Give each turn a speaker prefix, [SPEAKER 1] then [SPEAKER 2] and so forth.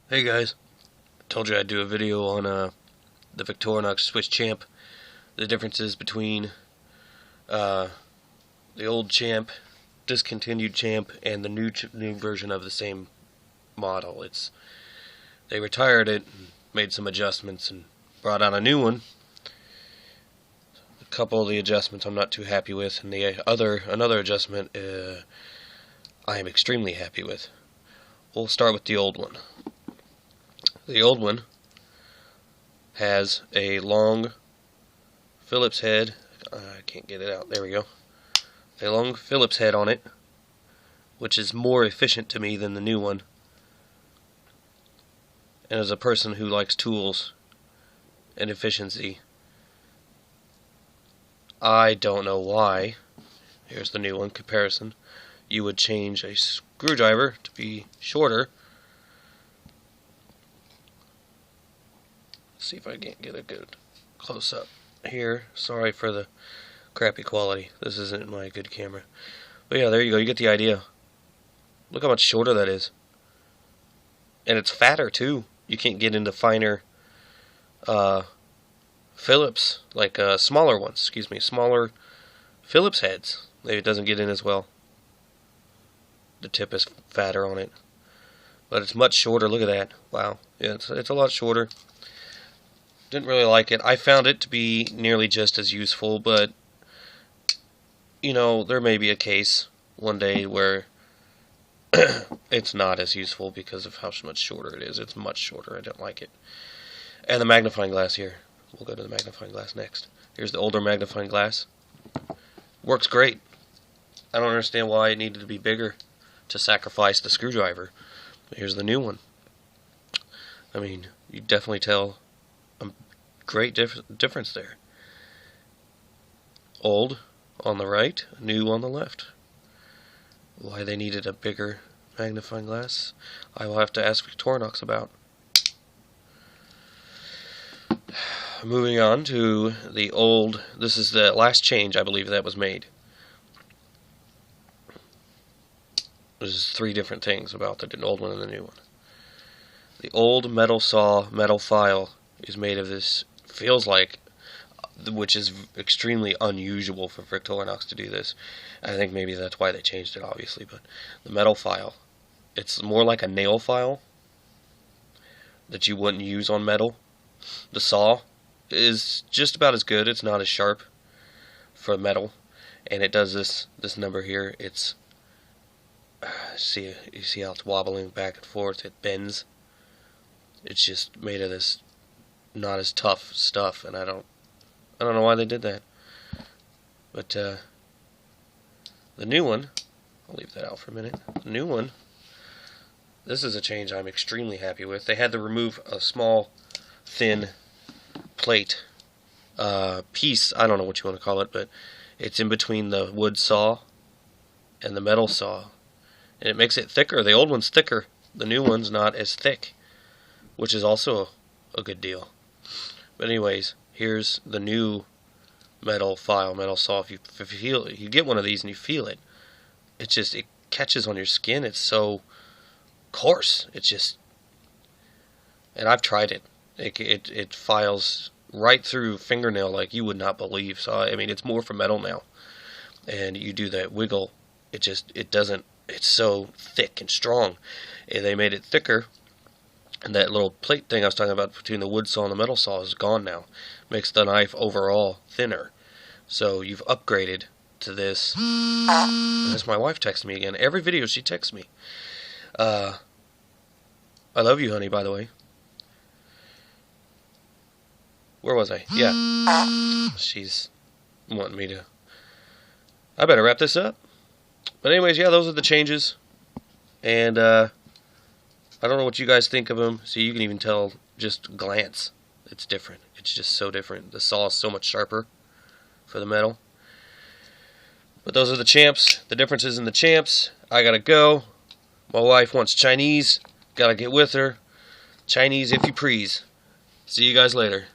[SPEAKER 1] Hey guys, told you I'd do a video on the Victorinox Swiss Champ, the differences between the old Champ, discontinued Champ, and the new version of the same model. They retired it, and made some adjustments, and brought out a new one. A couple of the adjustments I'm not too happy with, and another adjustment I am extremely happy with. We'll start with the old one. The old one has a long Phillips head. I can't get it out. There we go. A long Phillips head on it, which is more efficient to me than the new one. And as a person who likes tools and efficiency, I don't know why. Here's the new one comparison. You would change a screwdriver to be shorter. See if I can't get a good close-up here. Sorry for the crappy quality. This isn't my good camera. But yeah, there you go. You get the idea. Look how much shorter that is. And it's fatter, too. You can't get into finer Phillips, like smaller ones, smaller Phillips heads. It doesn't get in as well. The tip is fatter on it. But it's much shorter. Look at that. Wow. Yeah, it's a lot shorter. Didn't really like it. I found it to be nearly just as useful, but you know, there may be a case one day where it's not as useful because of how much shorter it is. It's much shorter. I don't like it. And the magnifying glass here. We'll go to the magnifying glass next. Here's the older magnifying glass. Works great. I don't understand why it needed to be bigger to sacrifice the screwdriver. But here's the new one. I mean, you definitely tell a great difference there. Old on the right, new on the left. Why they needed a bigger magnifying glass, I will have to ask Victorinox about. Moving on to the old, this is the last change I believe that was made. There's three different things about the old one and the new one. The old metal saw, metal file is made of this, feels like, which is extremely unusual for Victorinox to do this. I think maybe that's why they changed it, obviously, but the metal file, it's more like a nail file that you wouldn't use on metal. The saw is just about as good. It's not as sharp for metal, and it does this number here. It's you see how it's wobbling back and forth. It bends. It's just made of this not as tough stuff, and I don't know why they did that. But the new one, I'll leave that out for a minute. The new one, this is a change I'm extremely happy with. They had to remove a small, thin plate piece. I don't know what you want to call it, but it's in between the wood saw and the metal saw, and it makes it thicker. The old one's thicker. The new one's not as thick, which is also a good deal. But anyways, here's the new metal file, metal saw. If you feel it, you get one of these and you feel it, it catches on your skin. It's so coarse. It's just, and I've tried it. It files right through fingernail like you would not believe. So I mean, it's more for metal now. And you do that wiggle, it doesn't. It's so thick and strong. And they made it thicker. And that little plate thing I was talking about between the wood saw and the metal saw is gone now. Makes the knife overall thinner. So you've upgraded to this. That's my wife texting me again. Every video she texts me. I love you, honey, by the way. Where was I? Yeah. She's wanting me to... I better wrap this up. But anyways, yeah, those are the changes. And, I don't know what you guys think of them. So you can even tell, just glance, it's different. It's just so different. The saw is so much sharper for the metal. But those are the champs. The differences in the champs. I gotta go. My wife wants Chinese. Gotta get with her. Chinese if you please. See you guys later.